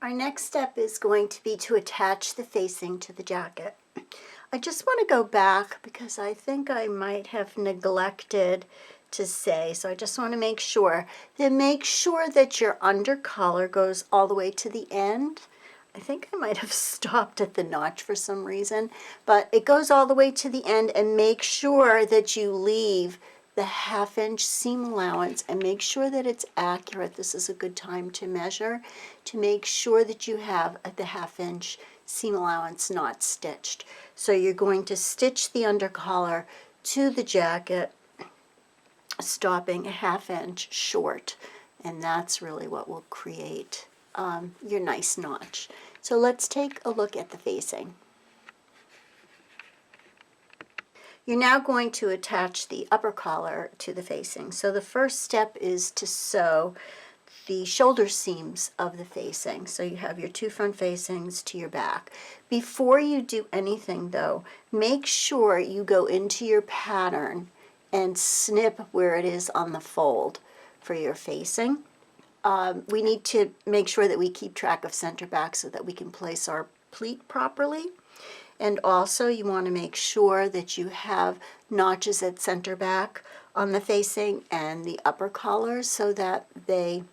Our next step is going to be to attach the facing to the jacket. I just want to go back because I think I might have neglected to say, so I just want to make sure that your under collar goes all the way to the end. I think I might have stopped at the notch for some reason, but it goes all the way to the end, and make sure that you leave the 1/2 inch seam allowance and make sure that it's accurate. This is a good time to measure to make sure that you have the 1/2 inch seam allowance not stitched. So you're going to stitch the under collar to the jacket, stopping a 1/2 inch short, and that's really what will create your nice notch. So let's take a look at the facing. You're now going to attach the upper collar to the facing. So the first step is to sew the shoulder seams of the facing. So you have your 2 front facings to your back. Before you do anything though, make sure you go into your pattern and snip where it is on the fold for your facing. We need to make sure that we keep track of center back so that we can place our pleat properly. And also you want to make sure that you have notches at center back on the facing and the upper collar so that they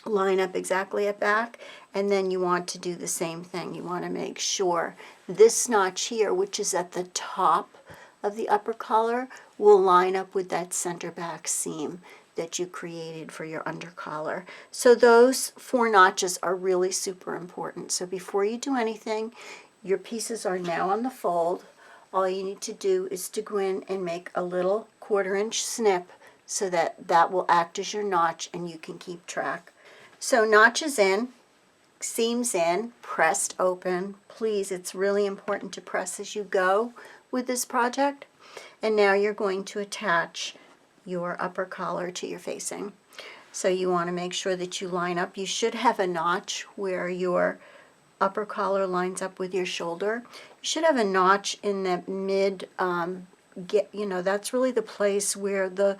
line up exactly at back. And then you want to do the same thing. You want to make sure this notch here, which is at the top of the upper collar, will line up with that center back seam that you created for your under collar. So those 4 notches are really super important. So before you do anything, your pieces are now on the fold. All you need to do is to go in and make a little 1/4 inch snip so that that will act as your notch and you can keep track. So notches in, seams in, pressed open. Please, it's really important to press as you go with this project. And now you're going to attach your upper collar to your facing. So you want to make sure that you line up. You should have a notch where your upper collar lines up with your shoulder. You should have a notch in the mid, that's really the place where the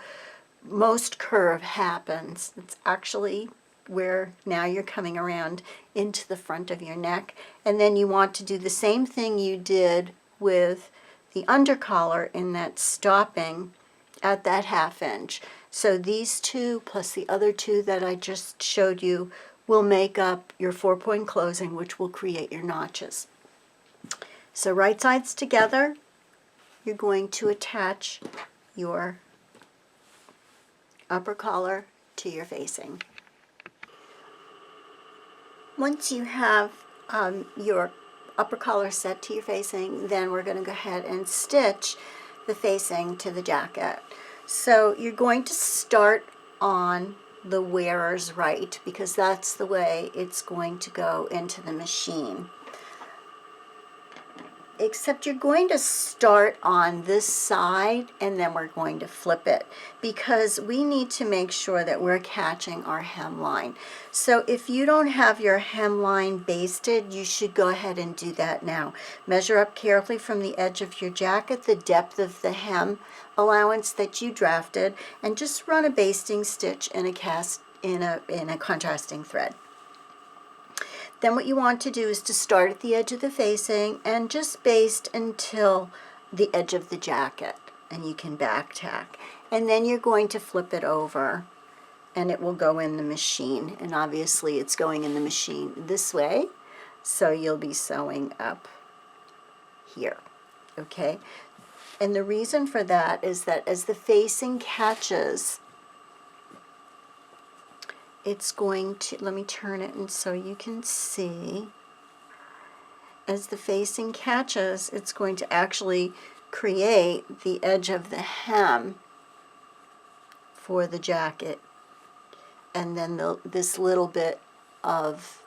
most curve happens. It's actually where now you're coming around into the front of your neck. And then you want to do the same thing you did with the under collar in that stopping at that 1/2 inch. So these 2 plus the other 2 that I just showed you will make up your 4-point closing, which will create your notches. So right sides together, you're going to attach your upper collar to your facing. Once you have your upper collar set to your facing, then we're going to go ahead and stitch the facing to the jacket. So you're going to start on the wearer's right because that's the way it's going to go into the machine. Except you're going to start on this side and then we're going to flip it because we need to make sure that we're catching our hemline. So if you don't have your hemline basted, you should go ahead and do that now. Measure up carefully from the edge of your jacket the depth of the hem allowance that you drafted and just run a basting stitch in a contrasting thread. Then what you want to do is to start at the edge of the facing and just baste until the edge of the jacket, and you can back tack. And then you're going to flip it over and it will go in the machine. And obviously it's going in the machine this way, so you'll be sewing up here, okay? And the reason for that is that as the facing catches, it's going to, let me turn it and so you can see, as the facing catches, it's going to actually create the edge of the hem for the jacket. And then this little bit of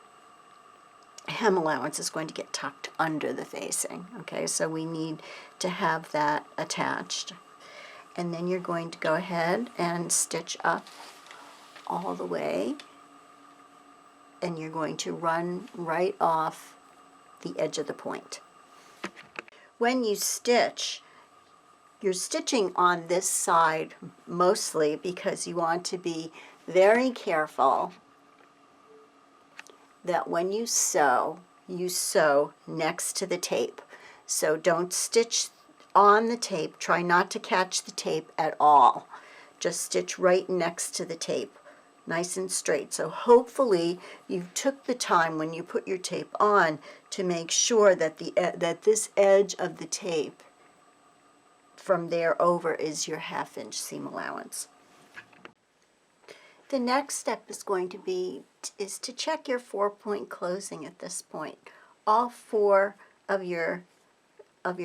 hem allowance is going to get tucked under the facing. Okay, so we need to have that attached. And then you're going to go ahead and stitch up all the way, and you're going to run right off the edge of the point. When you stitch, you're stitching on this side mostly because you want to be very careful that when you sew next to the tape. So don't stitch on the tape. Try not to catch the tape at all. Just stitch right next to the tape, nice and straight. So hopefully you took the time when you put your tape on to make sure that that this edge of the tape from there over is your 1/2 inch seam allowance. The next step is going to be to check your 4-point closing at this point. All 4 of your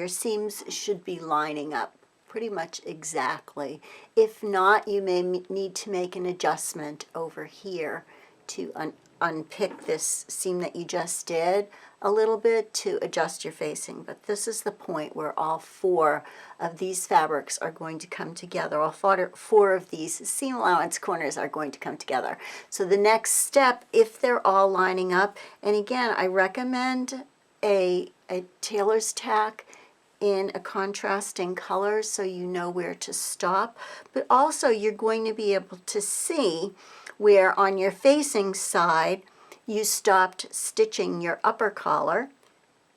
seams should be lining up pretty much exactly. If not, you may need to make an adjustment over here to unpick this seam that you just did a little bit to adjust your facing. But this is the point where all 4 of these fabrics are going to come together. All 4 of these seam allowance corners are going to come together. So the next step, if they're all lining up, and again, I recommend a tailor's tack in a contrasting color so you know where to stop, but also you're going to be able to see where on your facing side you stopped stitching your upper collar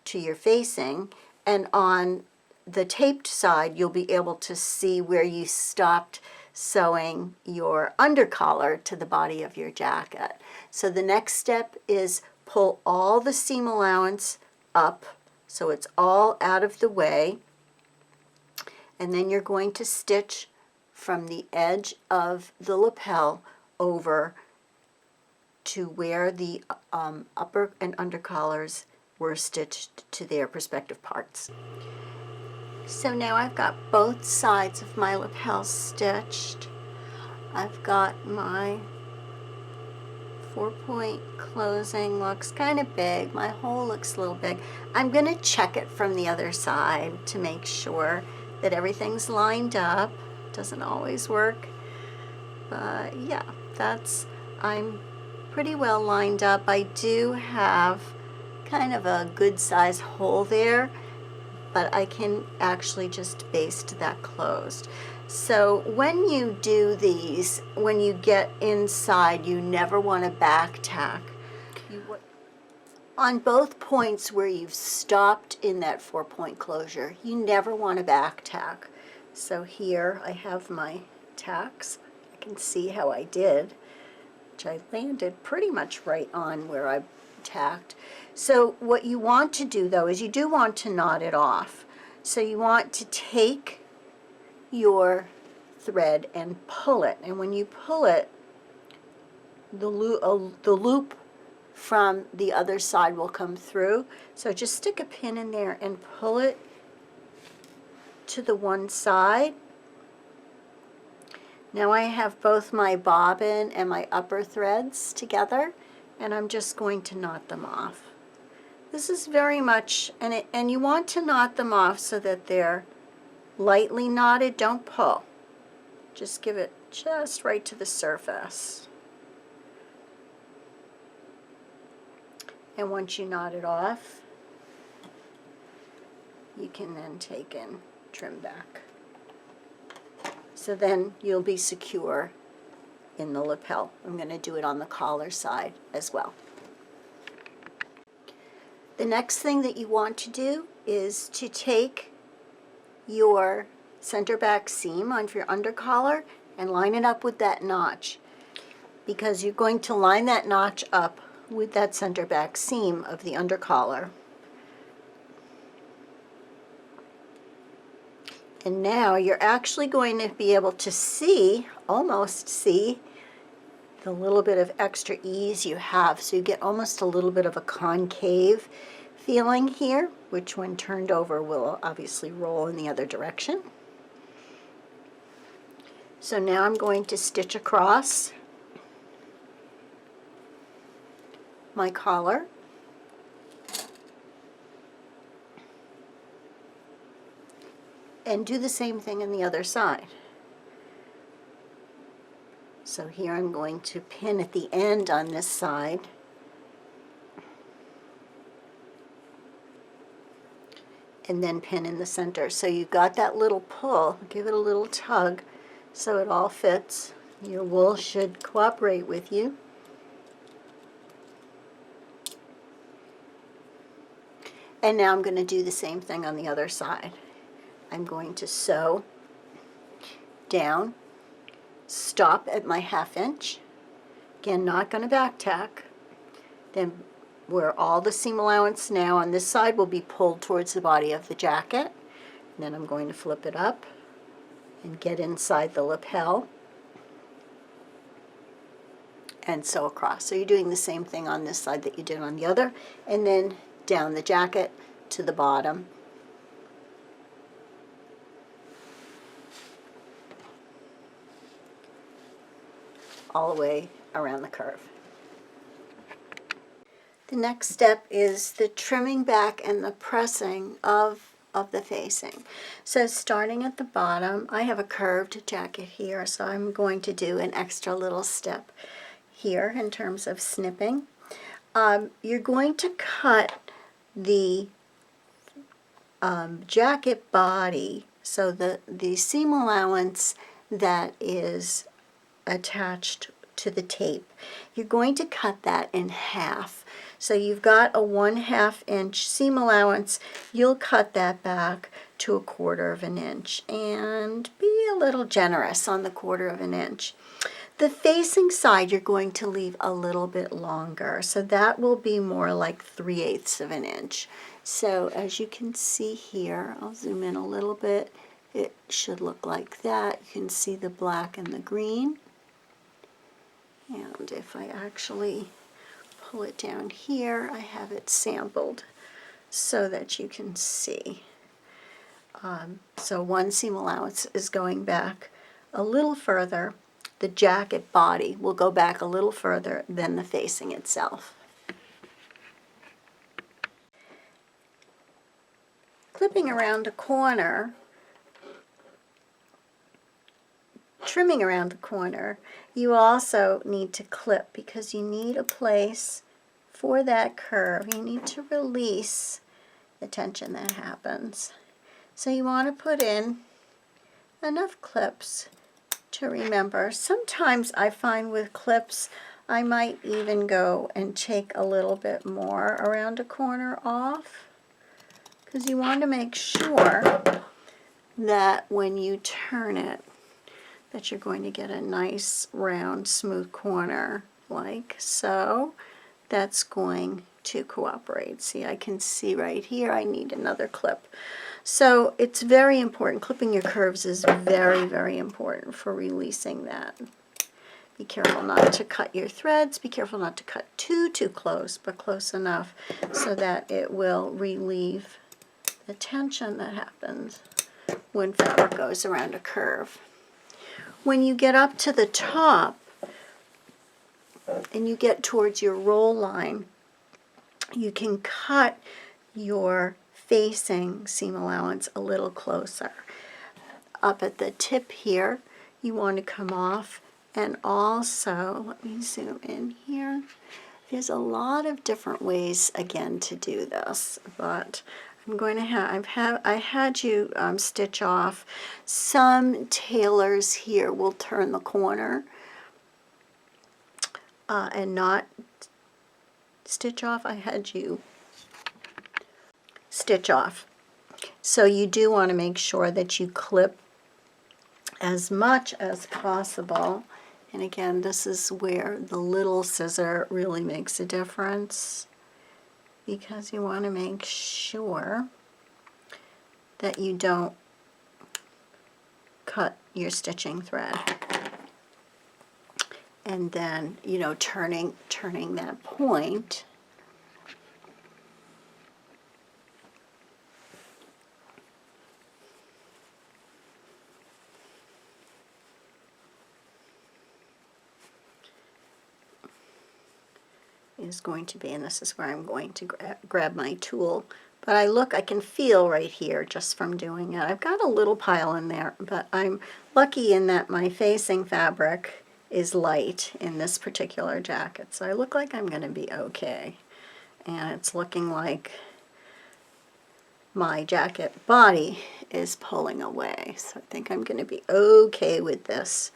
to your facing, and on the taped side you'll be able to see where you stopped sewing your under collar to the body of your jacket. So the next step is pull all the seam allowance up so it's all out of the way, and then you're going to stitch from the edge of the lapel over to where the upper and under collars were stitched to their respective parts. So now I've got both sides of my lapel stitched. I've got my 4-point closing, looks kind of big. My hole looks a little big. I'm going to check it from the other side to make sure that everything's lined up. Doesn't always work, but yeah, I'm pretty well lined up. I do have kind of a good size hole there, but I can actually just baste that closed. So when you do these, when you get inside, you never want to back tack. On both points where you've stopped in that 4-point closure, you never want to back tack. So here I have my tacks. I can see how I did, which I landed pretty much right on where I tacked. So what you want to do though is you do want to knot it off. So you want to take your thread and pull it, and when you pull it, the loop from the other side will come through. So just stick a pin in there and pull it to the one side. Now I have both my bobbin and my upper threads together, and I'm just going to knot them off. This is very much, and you want to knot them off so that they're lightly knotted. Don't pull. Just give it just right to the surface. And once you knot it off, you can then take and trim back. So then you'll be secure in the lapel. I'm going to do it on the collar side as well. The next thing that you want to do is to take your center back seam on your under collar and line it up with that notch, because you're going to line that notch up with that center back seam of the under collar. And now you're actually going to be able to see, almost see, the little bit of extra ease you have. So you get almost a little bit of a concave feeling here, which when turned over will obviously roll in the other direction. So now I'm going to stitch across my collar. And do the same thing on the other side. So here I'm going to pin at the end on this side. And then pin in the center. So you've got that little pull, give it a little tug so it all fits. Your wool should cooperate with you. And now I'm going to do the same thing on the other side. I'm going to sew down, stop at my 1/2 inch. Again, not going to back tack. Then where all the seam allowance now on this side will be pulled towards the body of the jacket. And then I'm going to flip it up and get inside the lapel and sew across. So you're doing the same thing on this side that you did on the other, and then down the jacket to the bottom. All the way around the curve. The next step is the trimming back and the pressing of the facing. So starting at the bottom, I have a curved jacket here, so I'm going to do an extra little step here in terms of snipping. You're going to cut the jacket body, so the seam allowance that is attached to the tape, you're going to cut that in half. So you've got a 1/2 inch seam allowance, you'll cut that back to 1/4 inch and be a little generous on the 1/4 inch. The facing side you're going to leave a little bit longer, so that will be more like 3/8 inch. So as you can see here, I'll zoom in a little bit, it should look like that. You can see the black and the green. And if I actually pull it down here, I have it sampled so that you can see. So one seam allowance is going back a little further. The jacket body will go back a little further than the facing itself. Clipping around a corner, trimming around the corner, you also need to clip because you need a place for that curve. You need to release the tension that happens. So you want to put in enough clips to remember. Sometimes I find with clips I might even go and take a little bit more around a corner off, because you want to make sure that when you turn it that you're going to get a nice round smooth corner like so. That's going to cooperate. See, I can see right here I need another clip. So it's very important. Clipping your curves is very, very important for releasing that. Be careful not to cut your threads. Be careful not to cut too close, but close enough so that it will relieve the tension that happens when fabric goes around a curve. When you get up to the top and you get towards your roll line, you can cut your facing seam allowance a little closer. Up at the tip here, you want to come off, and also, let me zoom in here. There's a lot of different ways, again, to do this, but I'm going to I had you stitch off. Some tailors here will turn the corner and not stitch off. I had you stitch off. So you do want to make sure that you clip as much as possible. And again, this is where the little scissor really makes a difference, because you want to make sure that you don't cut your stitching thread. And then, you know, turning that point is going to be, and this is where I'm going to grab my tool. But I can feel right here just from doing it. I've got a little pile in there, but I'm lucky in that my facing fabric is light in this particular jacket. So I look like I'm going to be okay. And it's looking like my jacket body is pulling away. So I think I'm going to be okay with this.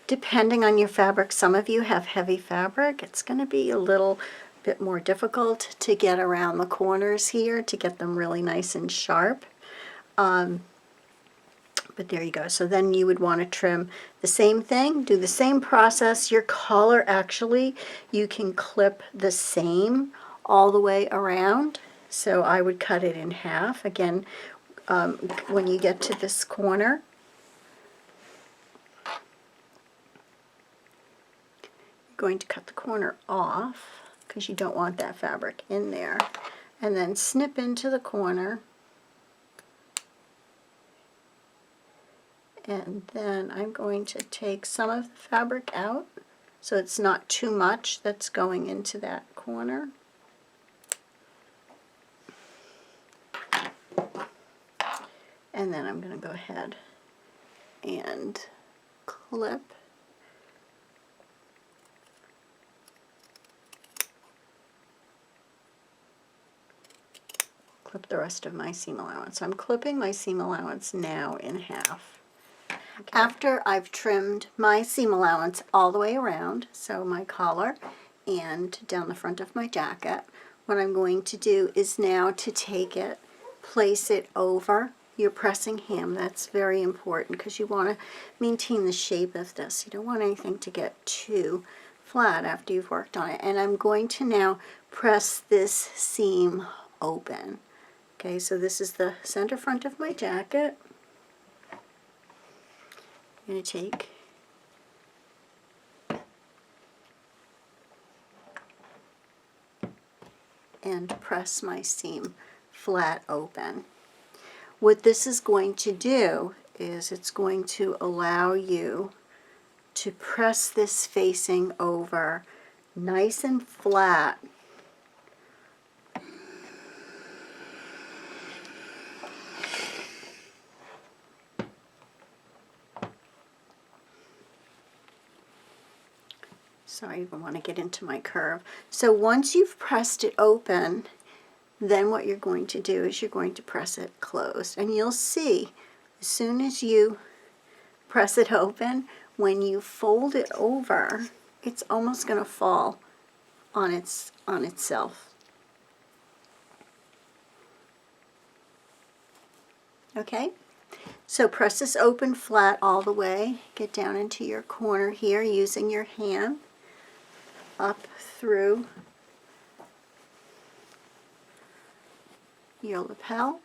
Depending on your fabric, some of you have heavy fabric. It's going to be a little bit more difficult to get around the corners here to get them really nice and sharp. But there you go. So then you would want to trim the same thing, do the same process. Your collar, actually, you can clip the same all the way around. So I would cut it in half. Again, when you get to this corner, you're going to cut the corner off because you don't want that fabric in there. And then snip into the corner. And then I'm going to take some of the fabric out so it's not too much that's going into that corner. And then I'm going to go ahead and clip the rest of my seam allowance. I'm clipping my seam allowance now in half. Okay. After I've trimmed my seam allowance all the way around, so my collar and down the front of my jacket, what I'm going to do is now to take it, place it over your pressing hem. That's very important because you want to maintain the shape of this. You don't want anything to get too flat after you've worked on it. And I'm going to now press this seam open. Okay, so this is the center front of my jacket. I'm going to take and press my seam flat open. What this is going to do is it's going to allow you to press this facing over nice and flat. Sorry, I even want to get into my curve. So once you've pressed it open, then what you're going to do is you're going to press it closed. And you'll see, as soon as you press it open, when you fold it over, it's almost going to fall on itself. Okay? So press this open flat all the way. Get down into your corner here using your hand up through your lapel.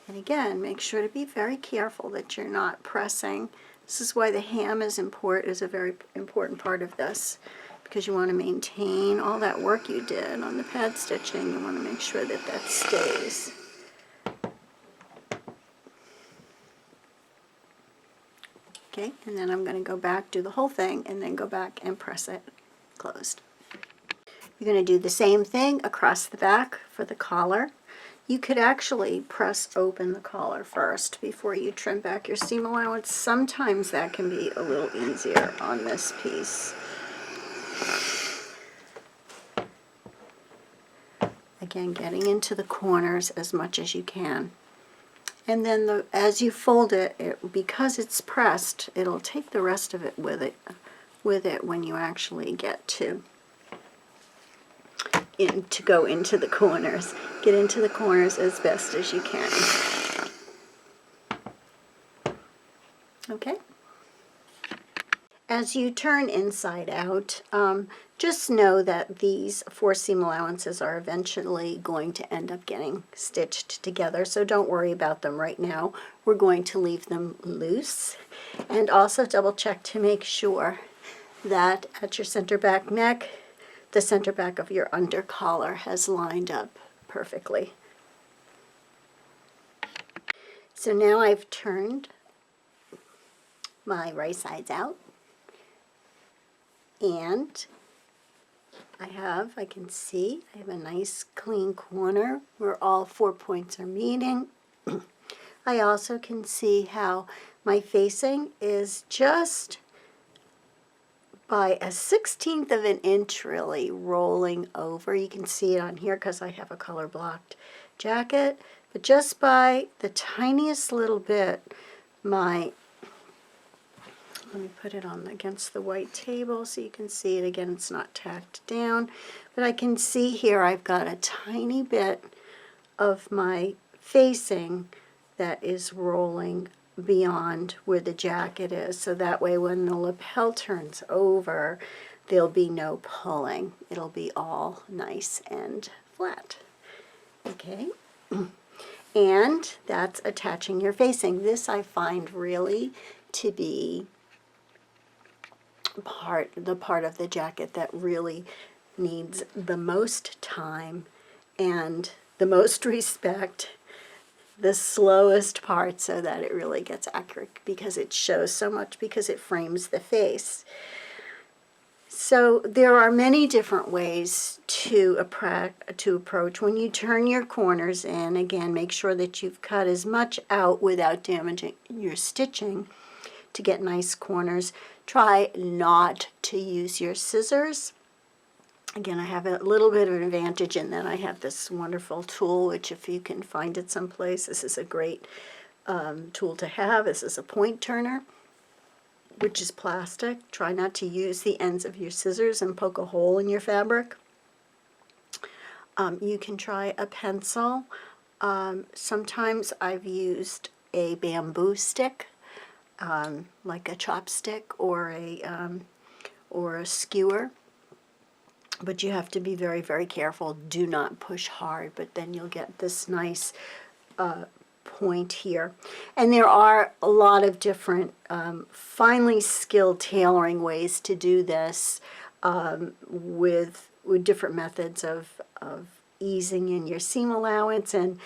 And again, make sure to be very careful that you're not pressing. This is why the hem is a very important part of this, because you want to maintain all that work you did on the pad stitching. You want to make sure that that stays. Okay, and then I'm going to go back, do the whole thing, and then go back and press it closed. You're going to do the same thing across the back for the collar. You could actually press open the collar first before you trim back your seam allowance. Sometimes that can be a little easier on this piece. Again, getting into the corners as much as you can. And then as you fold it, because it's pressed, it'll take the rest of it with it when you actually get to go into the corners. Get into the corners as best as you can. Okay? As you turn inside out, just know that these 4 seam allowances are eventually going to end up getting stitched together, so don't worry about them right now. We're going to leave them loose. And also double check to make sure that at your center back neck, the center back of your under collar has lined up perfectly. So now I've turned my right sides out, and I can see I have a nice clean corner where all 4 points are meeting. I also can see how my facing is just by a 1/16 of an inch really rolling over. You can see it on here because I have a color blocked jacket, but just by the tiniest little bit my Let me put it on against the white table so you can see it. Again, it's not tacked down, but I can see here I've got a tiny bit of my facing that is rolling beyond where the jacket is, so that way when the lapel turns over, there'll be no pulling. It'll be all nice and flat. Okay, and that's attaching your facing. This I find really to be the part of the jacket that really needs the most time and the most respect, the slowest part, so that it really gets accurate, because it shows so much, because it frames the face. So there are many different ways to approach. When you turn your corners in, again, make sure that you've cut as much out without damaging your stitching to get nice corners. Try not to use your scissors. Again, I have a little bit of an advantage in that I have this wonderful tool, which if you can find it someplace, this is a great tool to have. This is a point turner, which is plastic. Try not to use the ends of your scissors and poke a hole in your fabric. You can try a pencil. Sometimes I've used a bamboo stick, like a chopstick or a skewer. But you have to be very, very careful. Do not push hard, but then you'll get this nice point here. And there are a lot of different finely skilled tailoring ways to do this with different methods of easing in your seam allowance. And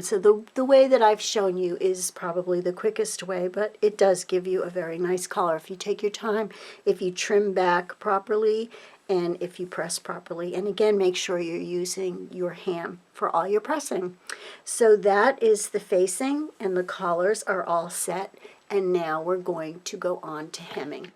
so the way that I've shown you is probably the quickest way, but it does give you a very nice collar if you take your time, if you trim back properly, and if you press properly. And again, make sure you're using your ham for all your pressing. So that is the facing, and the collars are all set. And now we're going to go on to hemming.